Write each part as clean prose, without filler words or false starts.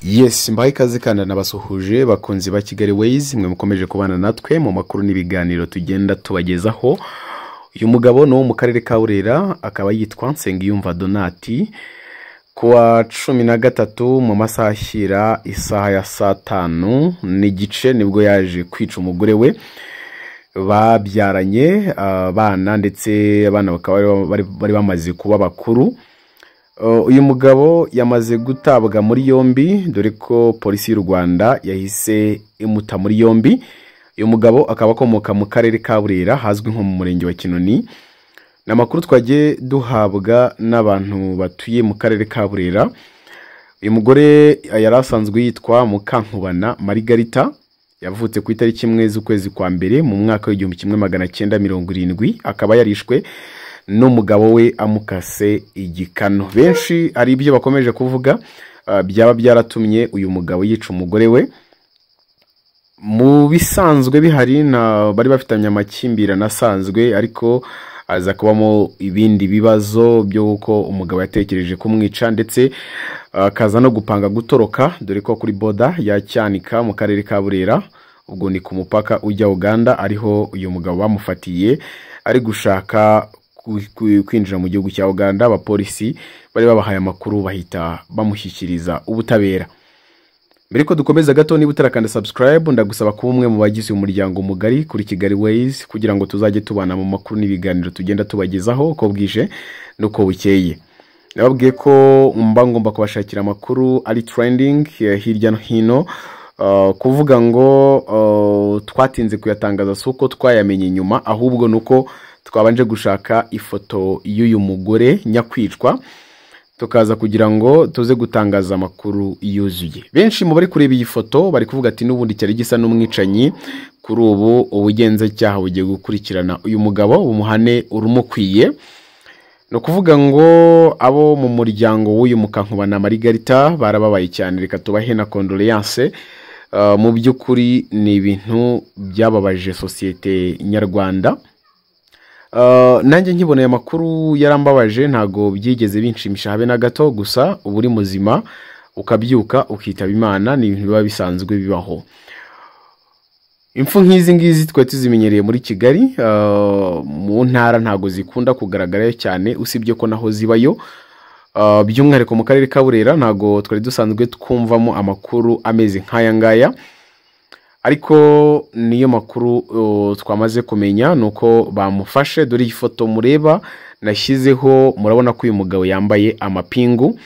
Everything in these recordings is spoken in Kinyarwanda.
Yes, mbaye ikaze kandi nabasuhuje bakunzi ba Kigali Ways mwe mukomeje kubana natwe mu makuru n'ibiganiro tugenda tubagezaho. Uyu mugabo no mu karere ka Burera akaba yitwa Nsengiyumva Donati kuwa 13 mu masaha ashyira isaha ya saa 5 n'igice nibwo yaje kwica umugore we babyaranye abana ndetse abana bakaba bari bamaze kuba bakuru. Uyu mugabo yamaze gutabwa muri yombi dore ko polisi y'u Rwanda yahise imuta muri yombi. Uyu mugabo akaba akomoka mu karere ka Burera hazwi nko mu murenge wa Kinoni. Namakuru twagiye duhabwa n'abantu batuye mu karere ka Burera. Uyu mugore yarasanzwe yitwa Mukankubana Margarita, yavutse ku itariki 1 z'ukwezi kwa mbere mu mwaka wa 1970, akaba yarishwe n'umugabo we amukase igikano. Benshi ari ibyo bakomeje kuvuga byaba byaratumye uyu mugabo yica umugore we. Mu bisanzwe bihari na bari bafitanye amakimbirane asanzwe, ariko aza kubamo ibindi bibazo by'uko umugabo yatekereje kumwica ndetse akaza no gupanga gutoroka, dore ko kuri boda ya Cyanika mu karere ka Burera, ubwo ni ku mupaka ujya Uganda, ariho uyu mugabo bamufatiye ari gushaka kwinjira mu gihugu cya Uganda. Abapolisi bari babahaye amakuru bahita bamushyikiriza ubutabera. Mbere ko dukomeza gato, niba utarakanda subscribe ndagusaba kuba umwe mu bagize umuryango mugari kuri Kigali Ways kugira ngo tuzajye tubana mu makuru n'ibiganiro tugenda tubagezaho uko bwije nuko bukeye. Nababwiye ko ngomba kubashakira amakuru ari trending hirya no hino, kuvuga ngo twatinze kuyatangaza suko twayamenye nyuma, ahubwo nuko twabanje gushaka ifoto y'uyu mugore nyakwicwa tukaza kugira ngo tuze gutangaza amakuru yuzuye. Benshi mu bari kureba iyi foto bari kuvuga ati n'ubundi cyari gisa n'umwicanyi, kuri ubu ubugenzacyaha bugiye gukurikirana uyu mugabo bumuhane urumukwiye. No kuvuga ngo abo mu muryango w'uyu Mukankubana Margarita barababaye cyane, reka tubahe na condoléance. Mu by'ukuri ni ibintu byababaje societe nyarwanda. Nanjye nkiboneye amakuru yarambabaje, ntago byigeze binshimisha habe na gato, gusa uburi muzima ukabyuka ukitaba Imana ni ibintu biba bisanzwe bibaho. Impfu nk'izi ngizi twe tuzimenyereye muri Kigali, mu ntara ntago zikunda kugaragara cyane, usibye ko naho zibayo. By'umwihariko mu karere ka Burera ntago twari dusanzwe twumvamo amakuru ameze nk'aya ngaya, ariko niyo makuru twamaze kumenya nuko bamufashe. Dore iyi foto mureba nashyizeho, murabona ko uyu mugabo yambaye amapingu.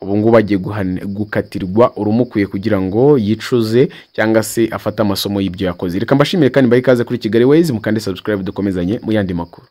Ubu ngubu bagiye gukatirwa urumukwiye kugira ngo yicuze cyangwa se afate amasomo y'ibyo yakoze. Reka mbashimire kandi mbaye ikaze kuri Kigali Ways, mukande subscribe dukomezanye mu yandi makuru.